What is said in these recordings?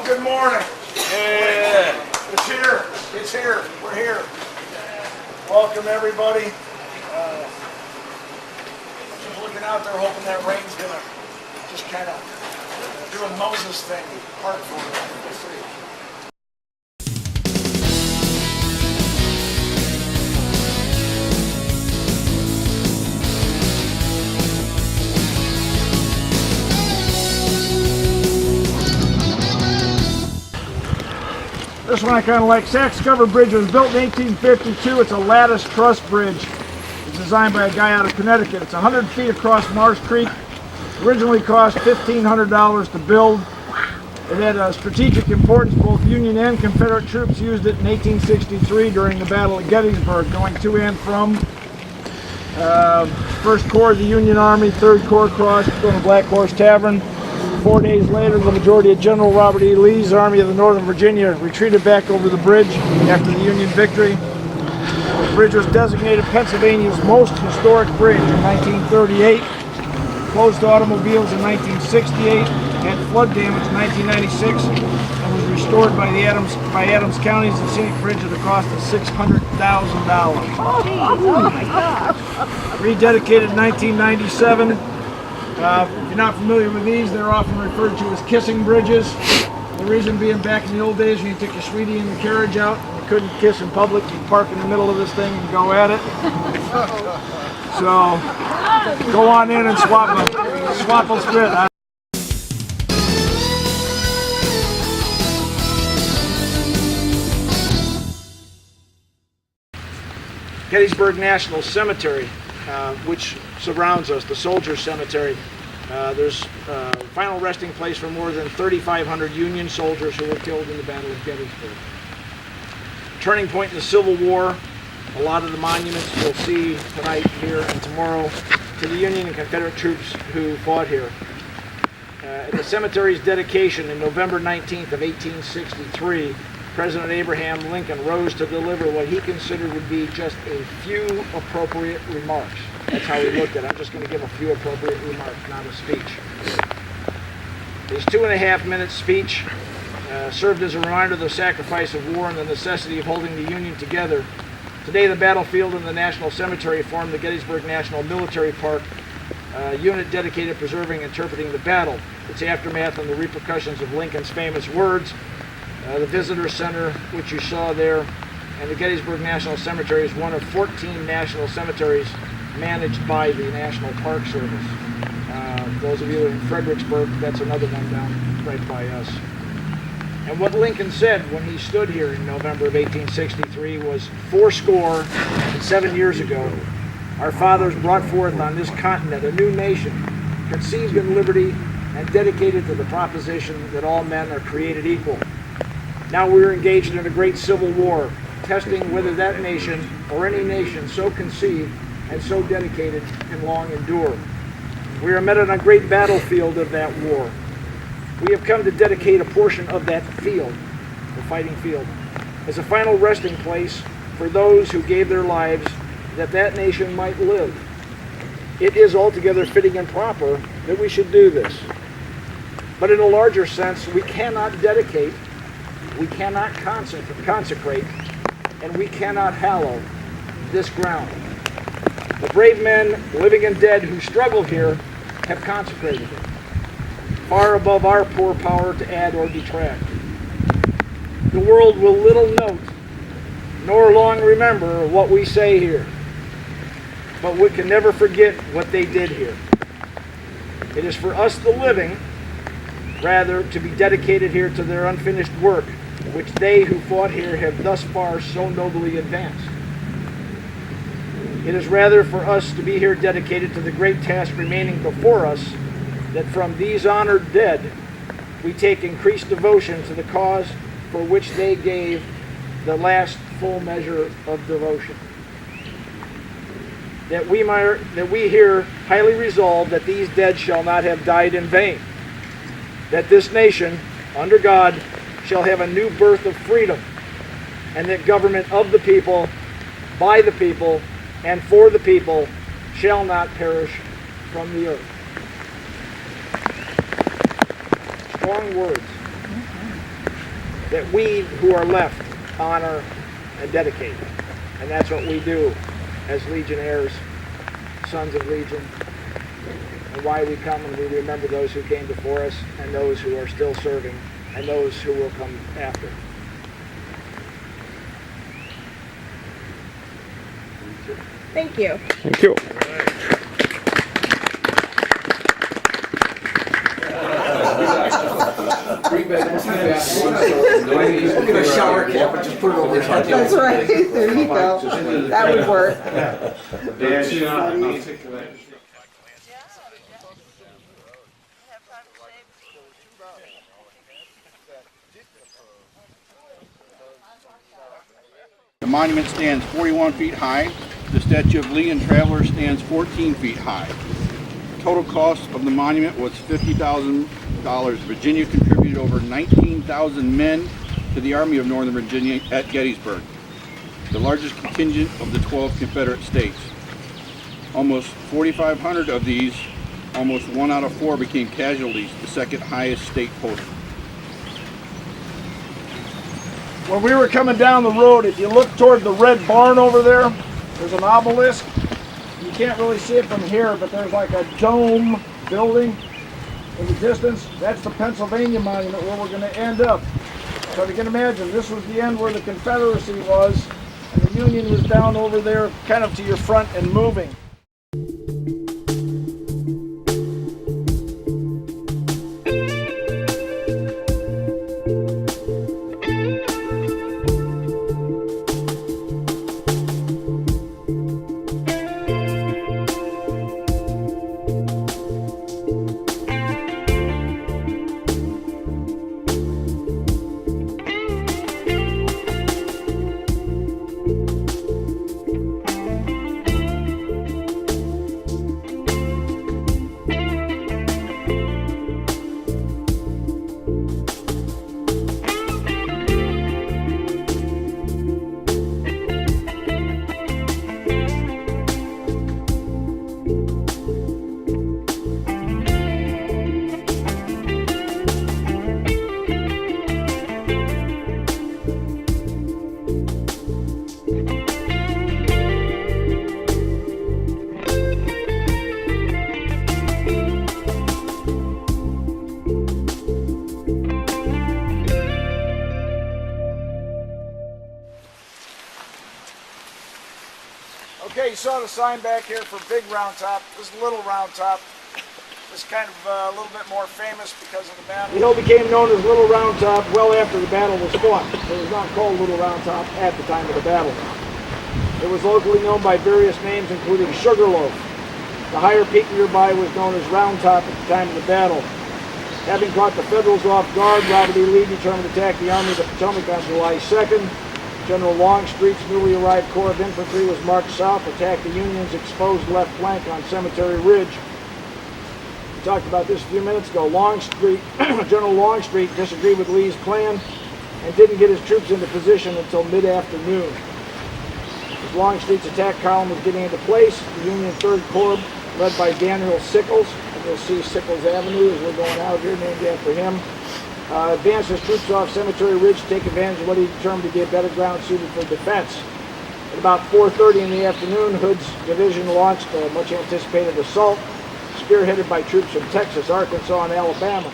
Good morning. Yeah. It's here. It's here. We're here. Welcome, everybody. Just looking out there, hoping that rain's gonna just kind of do a Moses thing, part for it. We'll see. This one I kind of like. Sax Covered Bridge was built in 1852. It's a lattice truss bridge. It's designed by a guy out of Connecticut. It's 100 feet across Marsh Creek. Originally cost $1,500 to build. It had a strategic importance. Both Union and Confederate troops used it in 1863 during the Battle of Gettysburg, going to and from. First Corps of the Union Army, Third Corps crossed, going to Black Horse Tavern. 4 days later, the majority of General Robert E. Lee's Army of the Northern Virginia retreated back over the bridge after the Union victory. The bridge was designated Pennsylvania's most historic bridge in 1938, closed to automobiles in 1968, had flood damage in 1996, and was restored by Adams County as a scenic bridge at a cost of $600,000. Oh my gosh. Rededicated in 1997. If you're not familiar with these, they're often referred to as kissing bridges. The reason being, back in the old days when you took your sweetie in the carriage out and you couldn't kiss in public, you'd park in the middle of this thing and go at it. So go on in and swap a spit. Gettysburg National Cemetery, which surrounds us, the Soldiers Cemetery. There's a final resting place for more than 3,500 Union soldiers who were killed in the Battle of Gettysburg. Turning point in the Civil War. A lot of the monuments you'll see tonight, here, and tomorrow to the Union and Confederate troops who fought here. At the cemetery's dedication in November 19th of 1863, President Abraham Lincoln rose to deliver what he considered would be just a few appropriate remarks. That's how he looked at it. I'm just going to give a few appropriate remarks, not a speech. His 2.5-minute speech served as a reminder of the sacrifice of war and the necessity of holding the Union together. Today, the battlefield and the National Cemetery form the Gettysburg National Military Park, a unit dedicated to preserving and interpreting the battle, its aftermath, and the repercussions of Lincoln's famous words. The Visitor Center, which you saw there, and the Gettysburg National Cemetery is one of 14 national cemeteries managed by the National Park Service. Those of you in Fredericksburg, that's another one down right by us. And what Lincoln said when he stood here in November of 1863 was, 7 years ago, our fathers brought forth on this continent a new nation, conceived in liberty and dedicated to the proposition that all men are created equal. Now we are engaged in a great civil war, testing whether that nation or any nation so conceived and so dedicated can long endure. We are met on a great battlefield of that war. We have come to dedicate a portion of that field, the fighting field, as a final resting place for those who gave their lives that that nation might live. It is altogether fitting and proper that we should do this. But in a larger sense, we cannot dedicate, we cannot consecrate, and we cannot hallow this ground. The brave men, living and dead, who struggled here have consecrated it, far above our poor power to add or detract. The world will little note, nor long remember what we say here, but we can never forget what they did here. It is for us, the living, rather, to be dedicated here to their unfinished work, which they who fought here have thus far so nobly advanced. It is rather for us to be here dedicated to the great task remaining before us, that from these honored dead we take increased devotion to the cause for which they gave the last full measure of devotion. That we here highly resolve that these dead shall not have died in vain, that this nation, under God, shall have a new birth of freedom, and that government of the people, by the people, and for the people shall not perish from the earth. Strong words. that we who are left honor and dedicate. And that's what we do as Legionnaires, Sons of Legion, and why we come and we remember those who came before us and those who are still serving and those who will come after. Thank you. Thank you. Get a shower cap and just put it over your head. That's right. There you go. That would work. The monument stands 41 feet high. The Statue of Lee and Traveler stands 14 feet high. Total cost of the monument was $50,000. Virginia contributed over 19,000 men to the Army of Northern Virginia at Gettysburg, the largest contingent of the 12 Confederate states. Almost 4,500 of these, almost 1 out of 4, became casualties, the second highest state total. When we were coming down the road, if you look toward the red barn over there, there's an obelisk. You can't really see it from here, but there's like a dome building in the distance. That's the Pennsylvania monument where we're going to end up. So if you can imagine, this was the end where the Confederacy was, and the Union was down over there, kind of to your front and moving. Okay, you saw the sign back here for Big Round Top. This is Little Round Top. This is kind of a little bit more famous because of the battle. The hill became known as Little Round Top well after the battle was fought. It was not called Little Round Top at the time of the battle. It was locally known by various names, including Sugarloaf. The higher peak nearby was known as Round Top at the time of the battle. Having caught the Federals off guard, Robert E. Lee determined to attack the Army of the Potomac on July 2nd. General Longstreet's newly arrived Corps of Infantry was marched south, attacked the Union's exposed left flank on Cemetery Ridge. We talked about this a few minutes ago. General Longstreet disagreed with Lee's plan and didn't get his troops into position until mid-afternoon. As Longstreet's attack column was getting into place, the Union 3rd Corps, led by Daniel Sickles, and you'll see Sickles Avenue as we're going out here, named after him, advanced his troops off Cemetery Ridge to take advantage of what he determined to be a better ground suited for defense. At about 4:30 in the afternoon, Hood's division launched a much anticipated assault, spearheaded by troops from Texas, Arkansas, and Alabama.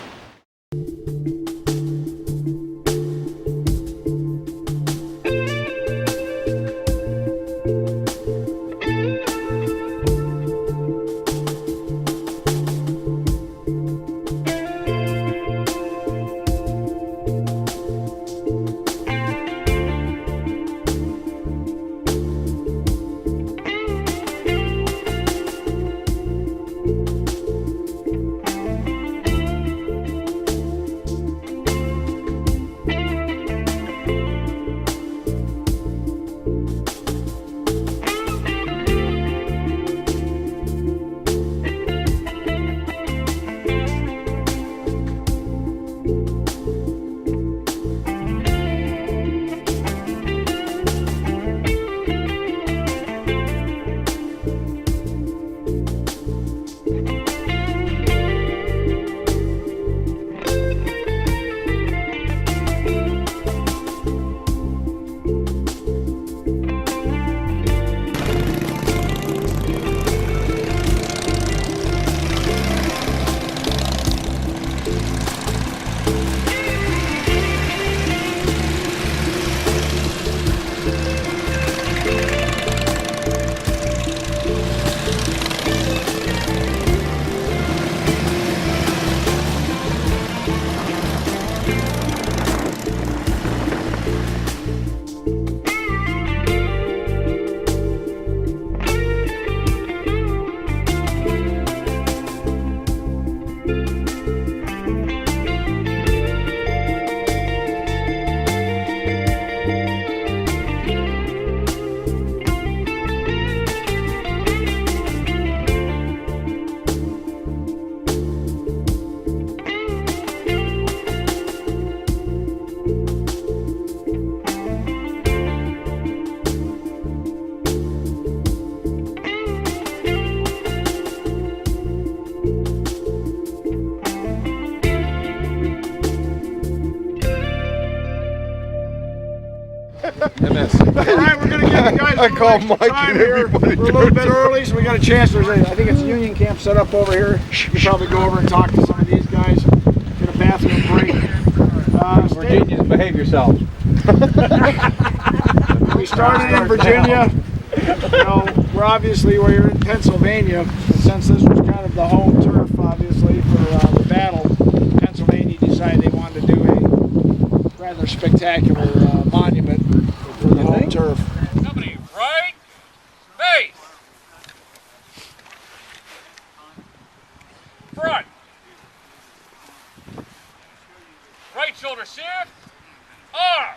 MS. All right, we're gonna give you guys I a little call extra Mike time and here. everybody We're a little bit early, so we got a chance. I think it's a Union Camp set up over here. You can probably go over and talk to some of these guys. Get a bathroom break. Virginians, behave yourselves. We started in Virginia. You know, we're in Pennsylvania, and since this was kind of the home turf, obviously, for the battle, Pennsylvania decided they wanted to do a rather spectacular monument for the home turf. Somebody, right? Face. Front. Right shoulder shift. Arm.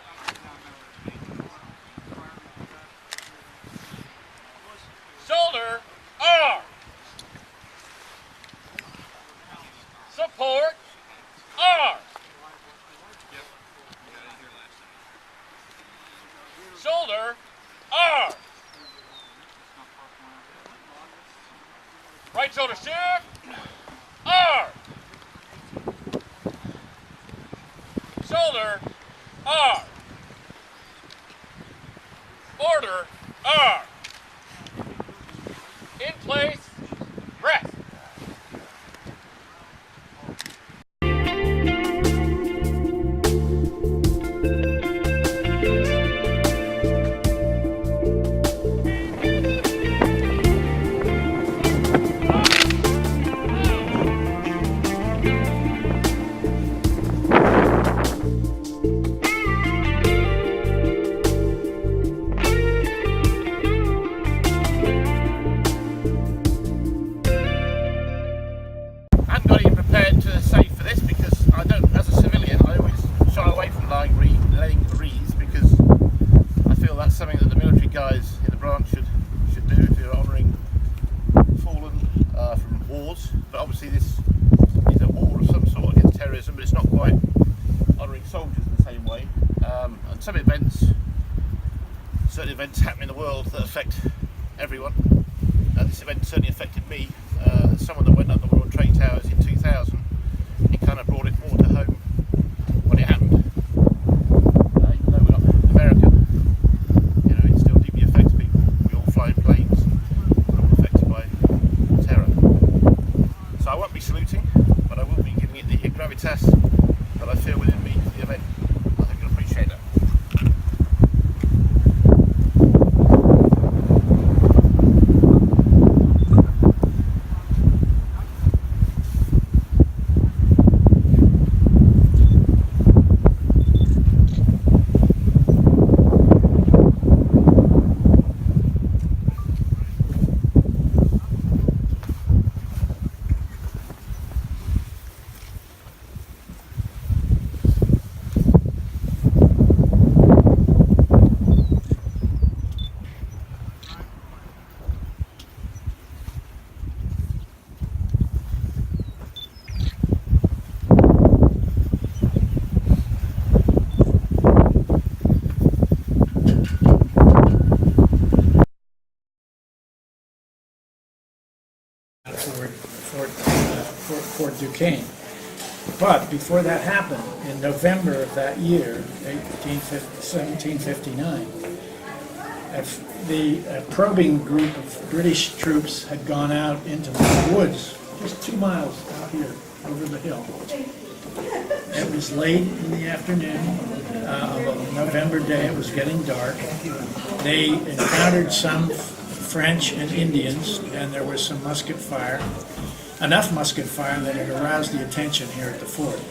Shoulder. Arm. Support. Arm. Shoulder. Arm. Right shoulder shift. Arm. Shoulder. Arm. Order. Arm. In place. Rest. I haven't got even prepared to say for this because I don't, as a civilian, I always shy away from laying wreaths because I feel that's something that the military guys in the branch should do if you're honouring fallen from wars. But obviously this is a war of some sort against terrorism, but it's not quite honouring soldiers in the same way. And some events, certain events happen in the world that affect everyone. This event certainly affected me. Someone that went up the World Trade Towers in 2000, it kind of brought it more to home when it happened. Even though we're not American, you know, it still deeply affects people. We all fly in planes, we're all affected by terror. So I won't be saluting, but I will be giving it the gravitas that I feel within me for the event. I think you'll appreciate that. Fort Duquesne. But before that happened, in November of that year, 1759, the probing group of British troops had gone out into the woods, just 2 miles out here, over the hill. It was late in the afternoon of a November day. It was getting dark. They encountered some French and Indians, and there was some musket fire. Enough musket fire that it aroused the attention here at the fort.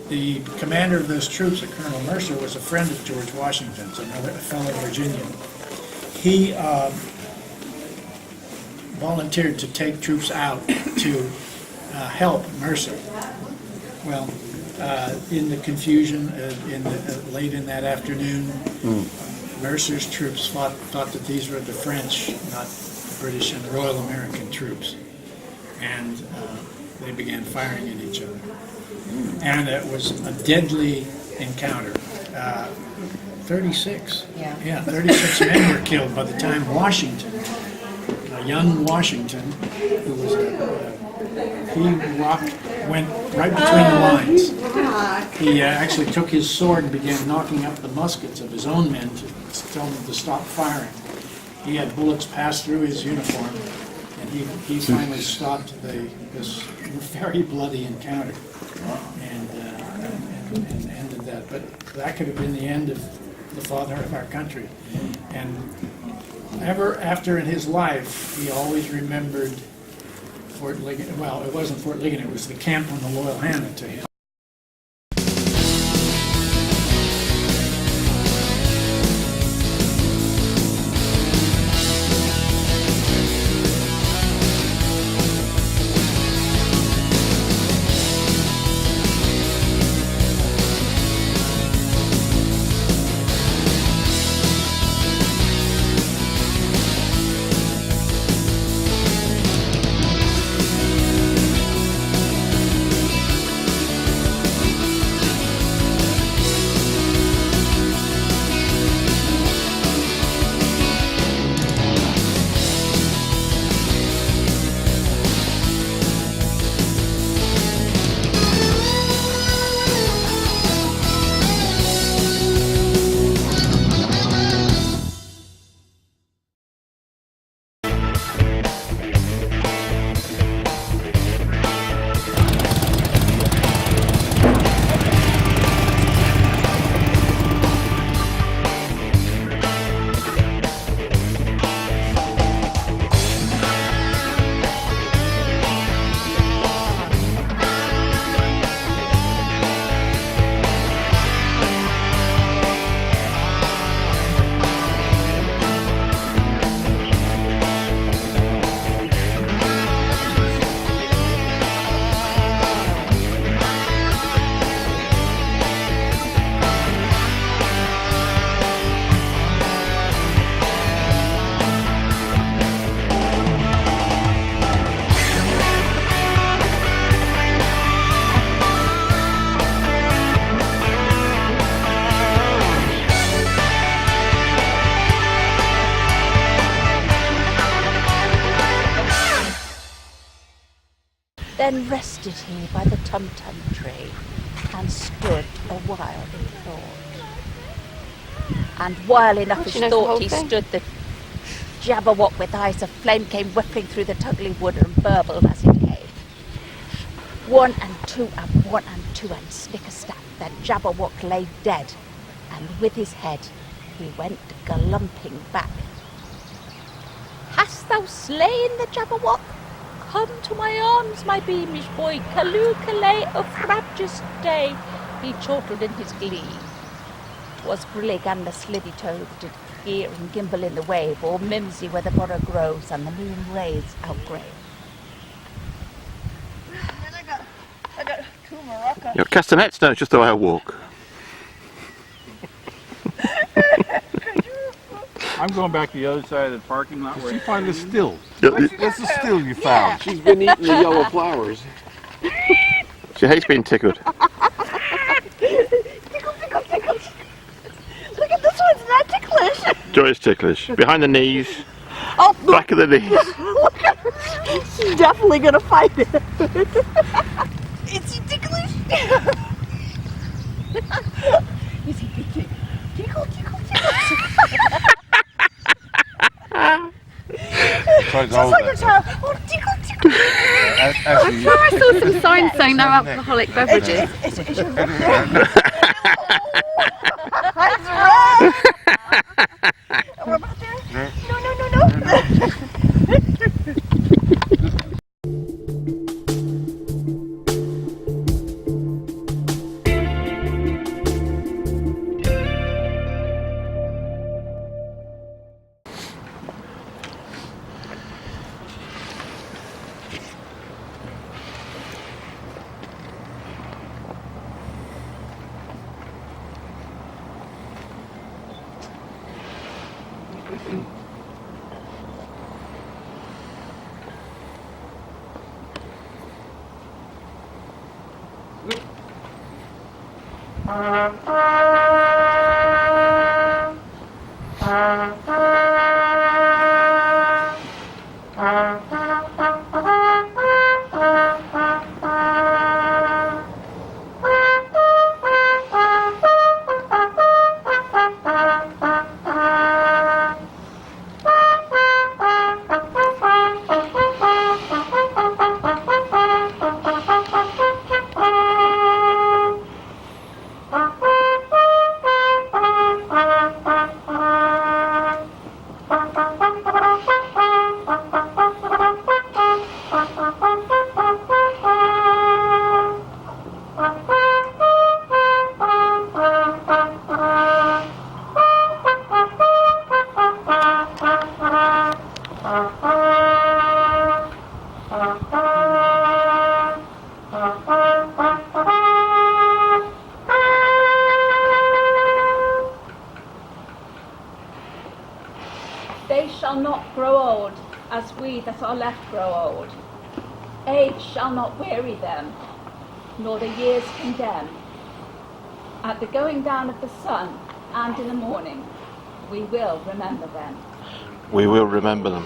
The commander of those troops, Colonel Mercer, was a friend of George Washington's, a fellow Virginian. He volunteered to take troops out to help Mercer. Well, in the confusion, late in that afternoon, Mercer's troops thought that these were the French, not the British and Royal American troops. And they began firing at each other. And it was a deadly encounter. 36. Yeah, 36 men were killed by the time Washington, young Washington, who was he walked went right between the lines. He actually took his sword and began knocking up the muskets of his own men to tell them to stop firing. He had bullets pass through his uniform, and he finally stopped this very bloody encounter and ended that. But that could have been the end of the father of our country. And ever after in his life, he always remembered Fort Ligonier. Well, it wasn't Fort Ligonier, it was the camp on the Loyal handed to him. Then rested he by the tum-tum tree, and stood a while in thought. And while enough She as knows the thought whole he thing. stood, the Jabberwock with eyes of flame came whiffling through the tugly wood and burbled as it came. 1 and 2 and 1 and 2 and snicker-snap, the Jabberwock lay dead, and with his head he went galumping back. Hast thou slain the Jabberwock? Come to my arms, my beamish boy, Callooh-Callay of frabjous day, he chortled in his glee. 'Twas brillig and the slithy toad did gear and gimble in the wave, or mimsy where the border grows and the moon rays outgrave. I got 2 maracas. Your castanets, no, it's just the way I walk. I'm going back to the other side of the parking lot where Did you find the still? Yeah, What's the still you found? She's been eating the yellow flowers. she hates being tickled. Tickle, tickle. Look at this one's not ticklish. Joy is ticklish. Behind the knees, Oh, back of the knees. look at her. She's definitely gonna fight it. Is he ticklish? Is he ticklish? Tickle. Tried to Just hold like a that. child. Oh, tickle. Actually, sure I saw some signs saying they're alcoholic beverages. It's red. What about there? No. shall not grow old, as we that are left grow old. Age shall not weary them, nor the years condemn. At the going down of the sun and in the morning, we will remember them. We will remember them.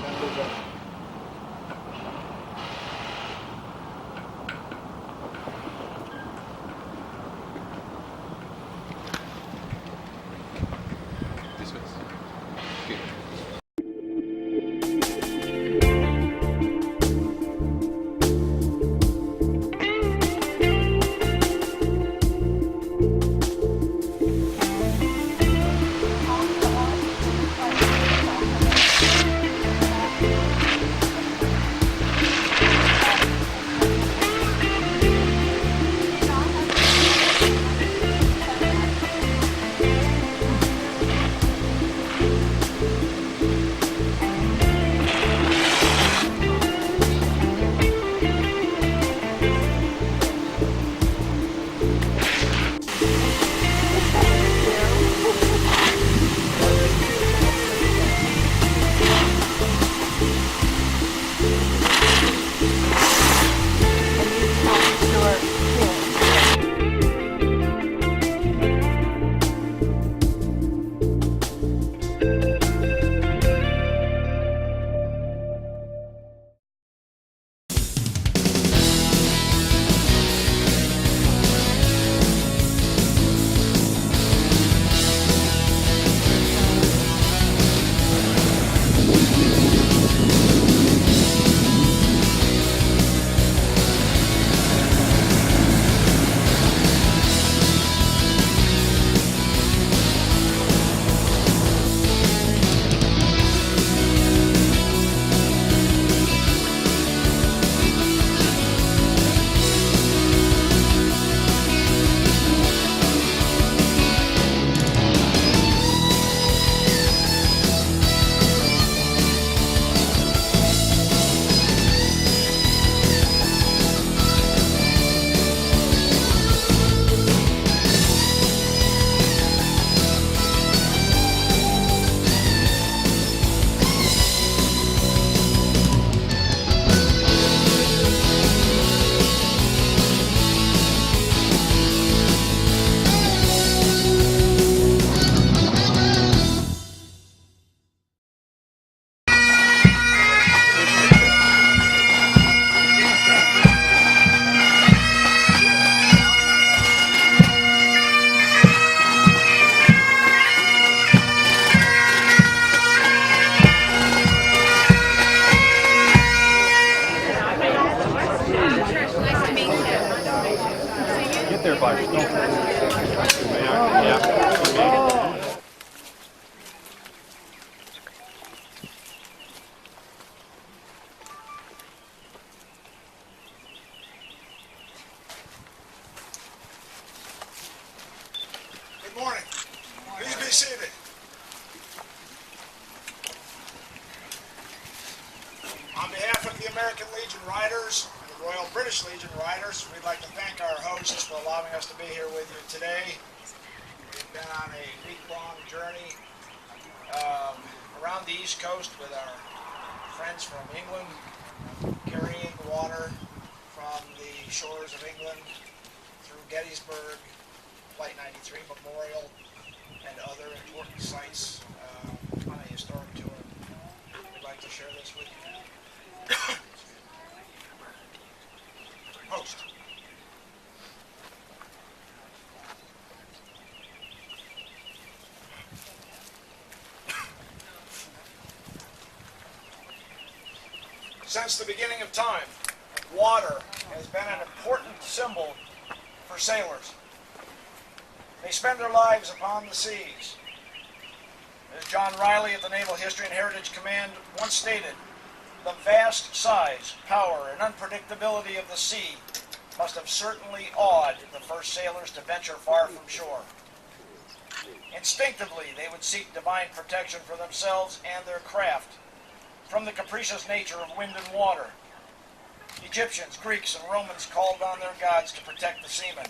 Good morning. Please be seated. On behalf of the American Legion Riders and the Royal British Legion Riders, we'd like to thank our hosts for allowing us to be here with you today. We've been on a week-long journey around the East Coast with our friends from England, carrying water from the shores of England through Gettysburg, Flight 93 Memorial, and other important sites on a historic tour. We'd like to share this with you now. Host. Since the beginning of time, water has been an important symbol for sailors. They spend their lives upon the seas. As John Riley at the Naval History and Heritage Command once stated, the vast size, power, and unpredictability of the sea must have certainly awed the first sailors to venture far from shore. Instinctively, they would seek divine protection for themselves and their craft from the capricious nature of wind and water. Egyptians, Greeks, and Romans called on their gods to protect the seamen.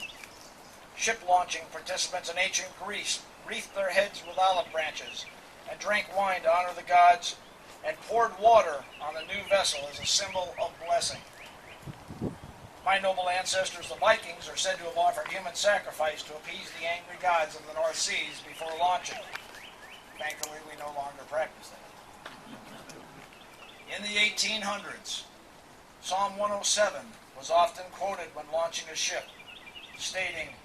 Ship-launching participants in ancient Greece wreathed their heads with olive branches and drank wine to honor the gods and poured water on the new vessel as a symbol of blessing. My noble ancestors, the Vikings, are said to have offered human sacrifice to appease the angry gods of the North Seas before launching. Thankfully, we no longer practice that. In the 1800s, Psalm 107 was often quoted when launching a ship, stating,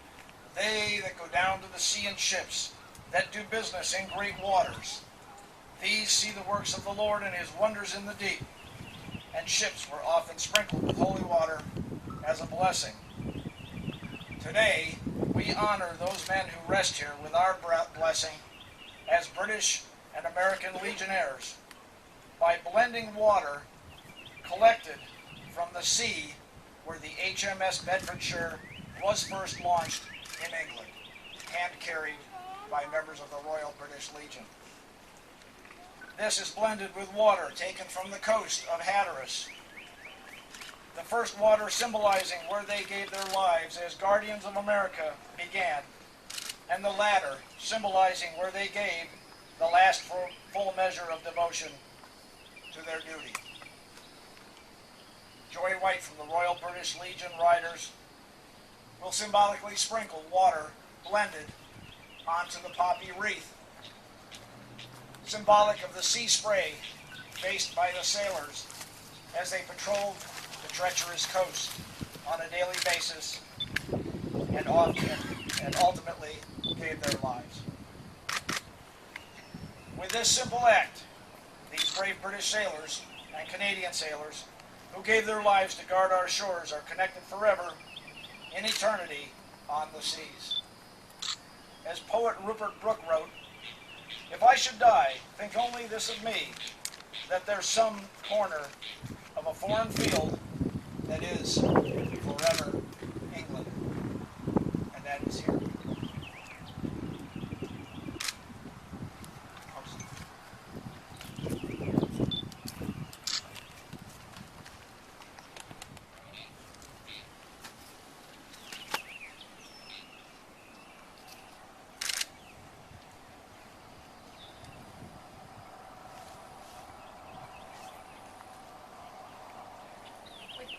"They that go down to the sea in ships, that do business in great waters, these see the works of the Lord and his wonders in the deep." And ships were often sprinkled with holy water as a blessing. Today, we honor those men who rest here with our blessing as British and American Legionnaires by blending water collected from the sea where the HMS Bedfordshire was first launched in England, hand-carried by members of the Royal British Legion. This is blended with water taken from the coast of Hatteras. The first water symbolizing where they gave their lives as guardians of America began, and the latter symbolizing where they gave the last full measure of devotion to their duty. Joy White from the Royal British Legion Riders will symbolically sprinkle water blended onto the poppy wreath, symbolic of the sea spray faced by the sailors as they patrolled the treacherous coast on a daily basis and ultimately gave their lives. With this simple act, these brave British sailors and Canadian sailors who gave their lives to guard our shores are connected forever in eternity on the seas. As poet Rupert Brooke wrote, "If I should die, think only this of me, that there's some corner of a foreign field that is forever England." And that is here.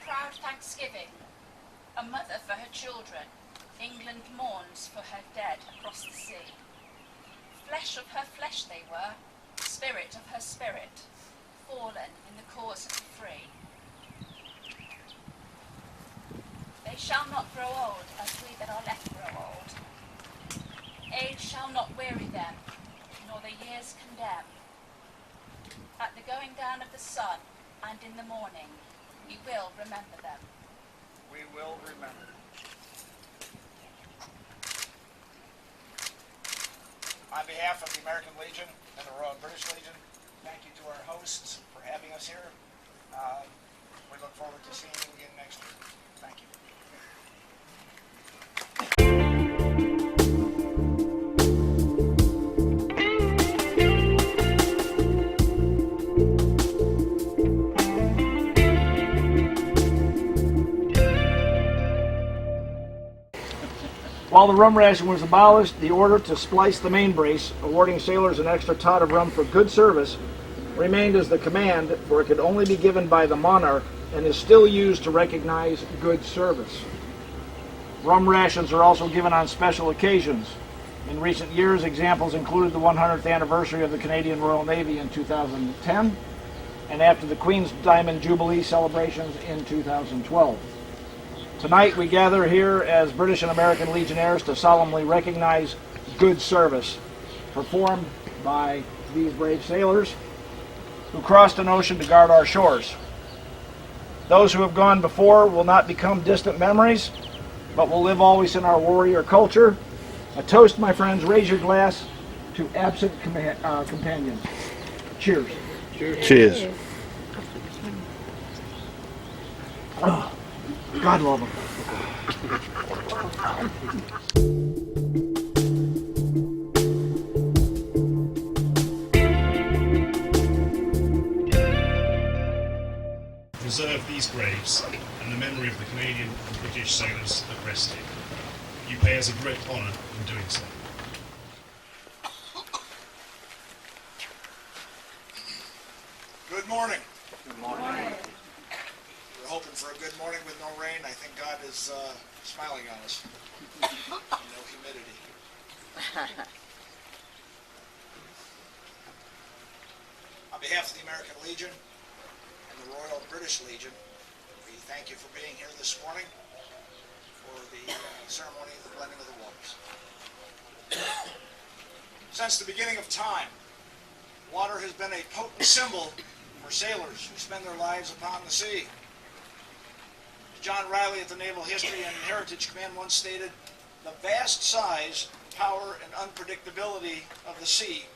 Proud thanksgiving, a mother for her children, England mourns for her dead across the sea. Flesh of her flesh they were, spirit of her spirit, fallen in the cause of the free. They shall not grow old as we that are left grow old. Age shall not weary them, nor the years condemn. At the going down of the sun and in the morning, we will remember them. We will remember. On behalf of the American Legion and the Royal British Legion, thank you to our hosts for having us here. We look forward to seeing you again next year. Thank you. While the rum ration was abolished, the order to splice the main brace, awarding sailors an extra tot of rum for good service, remained as the command, for it could only be given by the monarch and is still used to recognize good service. Rum rations are also given on special occasions. In recent years, examples included the 100th anniversary of the Canadian Royal Navy in 2010, and after the Queen's Diamond Jubilee celebrations in 2012. Tonight we gather here as British and American Legionnaires to solemnly recognize good service performed by these brave sailors who crossed an ocean to guard our shores. Those who have gone before will not become distant memories, but will live always in our warrior culture. A toast, my friends, raise your glass to absent companions. Cheers. Cheers. Oh, God love them. Preserve these graves and the memory of the Canadian and British sailors that rested. You pay us a great honour in doing so. Good morning. Good morning. We're hoping for a good morning with no rain. I think God is smiling on us. No humidity. On behalf of the American Legion and the Royal British Legion, we thank you for being here this morning for the ceremony of the blending of the waters. Since the beginning of time, water has been a potent symbol for sailors who spend their lives upon the sea. John Riley at the Naval History and Heritage Command once stated, "The vast size, power, and unpredictability of the sea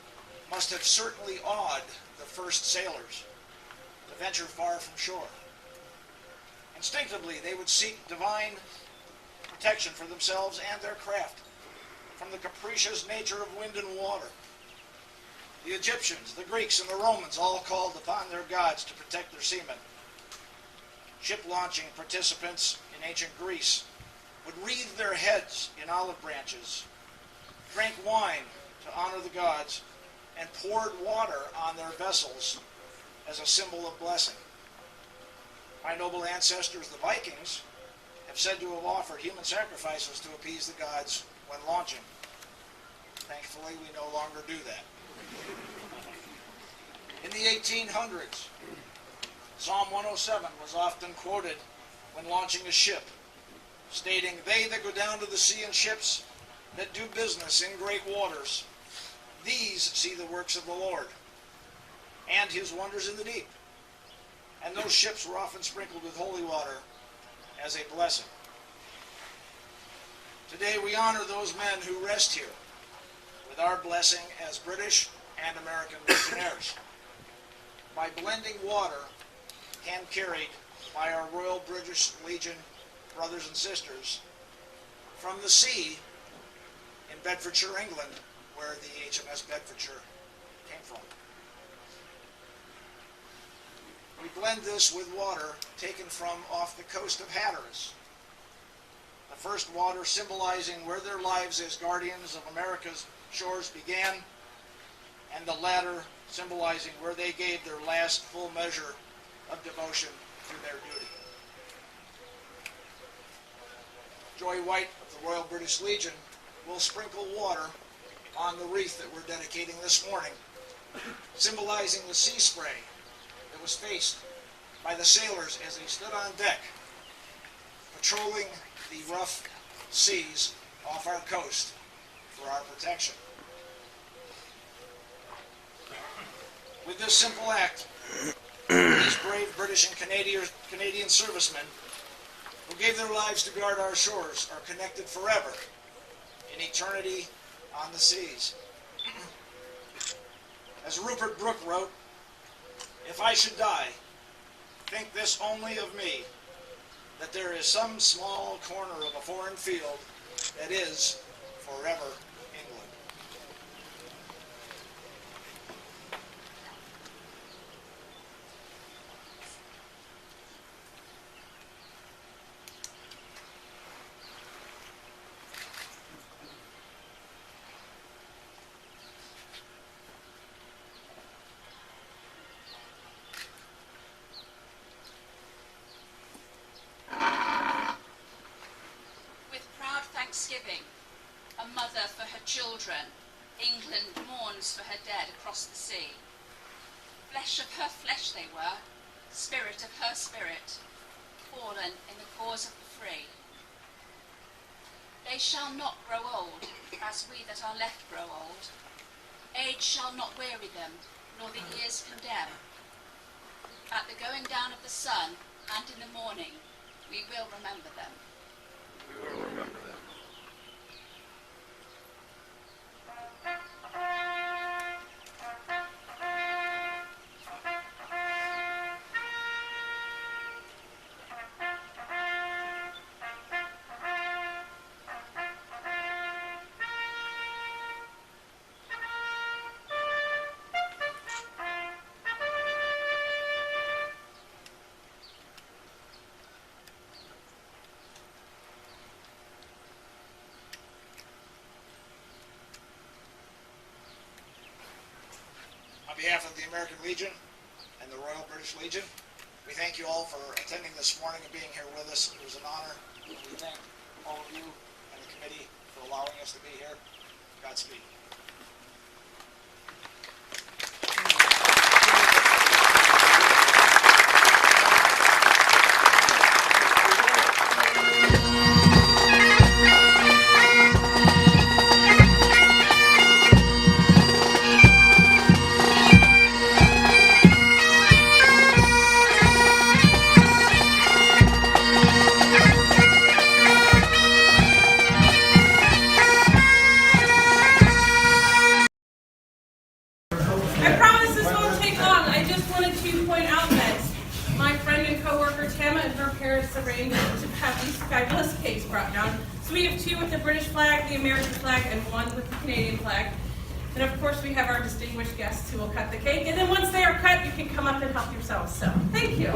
must have certainly awed the first sailors to venture far from shore. Instinctively, they would seek divine protection for themselves and their craft from the capricious nature of wind and water. The Egyptians, the Greeks, and the Romans all called upon their gods to protect their seamen. Ship launching participants in ancient Greece would wreathe their heads in olive branches, drank wine to honor the gods, and poured water on their vessels as a symbol of blessing. My noble ancestors, the Vikings, have said to have offered human sacrifices to appease the gods when launching. Thankfully, we no longer do that. In the 1800s, Psalm 107 was often quoted when launching a ship, stating, "They that go down to the sea in ships that do business in great waters, these see the works of the Lord, and his wonders in the deep." And those ships were often sprinkled with holy water as a blessing. Today we honor those men who rest here with our blessing as British and American legionnaires by blending water hand-carried by our Royal British Legion brothers and sisters from the sea in Bedfordshire, England, where the HMS Bedfordshire came from. We blend this with water taken from off the coast of Hatteras. The first water symbolizing where their lives as guardians of America's shores began, and the latter symbolizing where they gave their last full measure of devotion to their duty. Joy White of the Royal British Legion will sprinkle water on the wreath that we're dedicating this morning, symbolizing the sea spray that was faced by the sailors as they stood on deck, patrolling the rough seas off our coast for our protection. With this simple act, these brave British and Canadian servicemen who gave their lives to guard our shores are connected forever in eternity on the seas. As Rupert Brooke wrote, "If I should die, think this only of me, that there is some small corner of a foreign field that is forever England." Thanksgiving, a mother for her children, England mourns for her dead across the sea. Flesh of her flesh they were, spirit of her spirit, fallen in the cause of the free. They shall not grow old, as we that are left grow old. Age shall not weary them, nor the years condemn. At the going down of the sun, and in the morning, we will remember them. We will remember them. On behalf of the American Legion and the Royal British Legion. We thank you all for attending this morning and being here with us. It was an honor. We thank all of you and the committee for allowing us to be here. Godspeed. I promise this won't take long. I just wanted to point out that my friend and coworker Tama and her parents arranged to have these fabulous cakes brought down. So we have two with the British flag, the American flag, and one with the Canadian flag. And of course we have our distinguished guests who will cut the cake. And then once they are cut, you can come up and help yourselves. So thank you.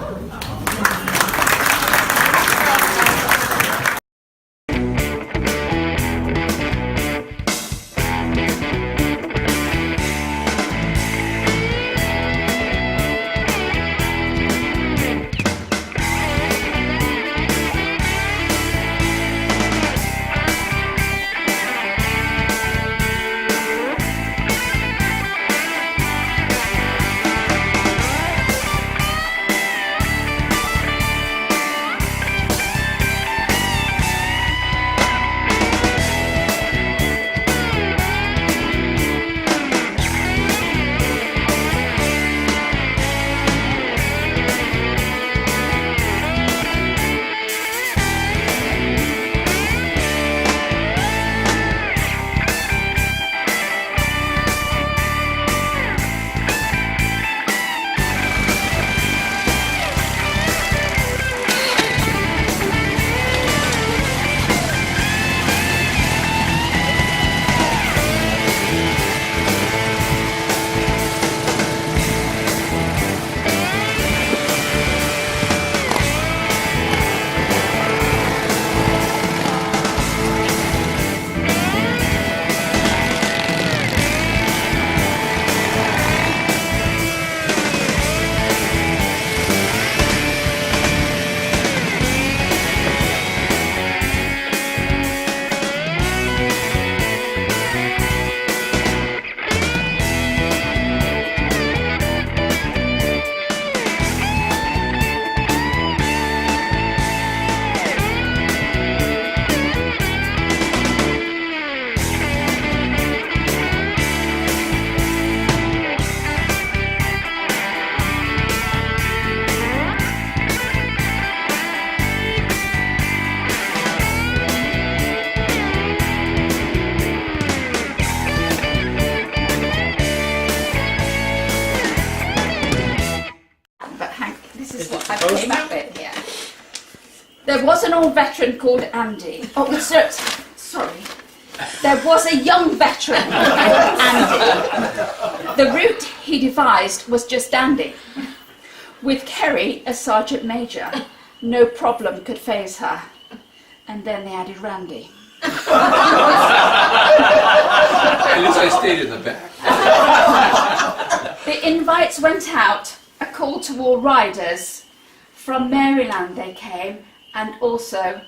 came up with here. There was an old veteran called Andy. Oh, sorry. There was a young veteran called Andy. The route he devised was just Andy. With Kerry as Sergeant Major, no problem could faze her. And then they added Randy. At least I stayed in the back. The invites went out, a call to all riders. From Maryland they came, and also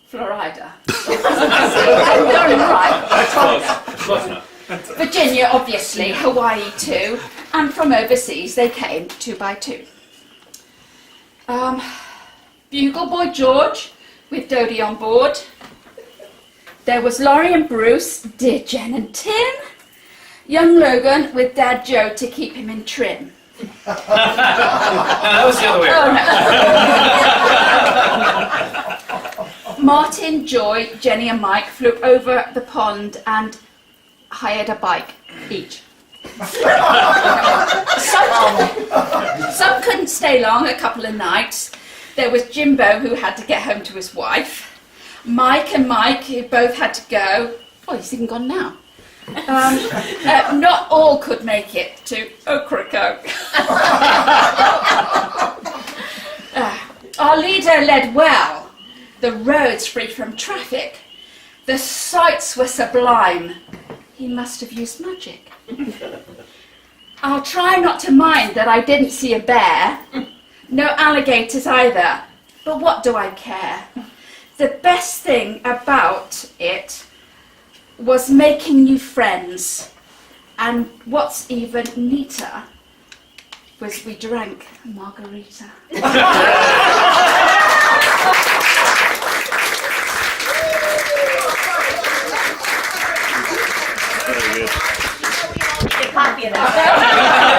Florida. I'm going right. Close enough. Virginia, obviously, Hawaii too, and from overseas they came 2 by 2. Bugle Boy George with Dodie on board. There was Laurie and Bruce, dear Jen and Tim. Young Logan with Dad Joe to keep him in trim. That was the other way around. Martin, Joy, Jenny and Mike flew over the pond and hired a bike each. Some couldn't stay long, a couple of nights. There was Jimbo who had to get home to his wife. Mike and Mike who both had to go. Oh, he's even gone now. Not all could make it to Ocracoke. Our leader led well. The roads free from traffic. The sights were sublime. He must have used magic. I'll try not to mind that I didn't see a bear. No alligators either. But what do I care? The best thing about it was making new friends. And what's even neater was we drank margarita. Copy of that.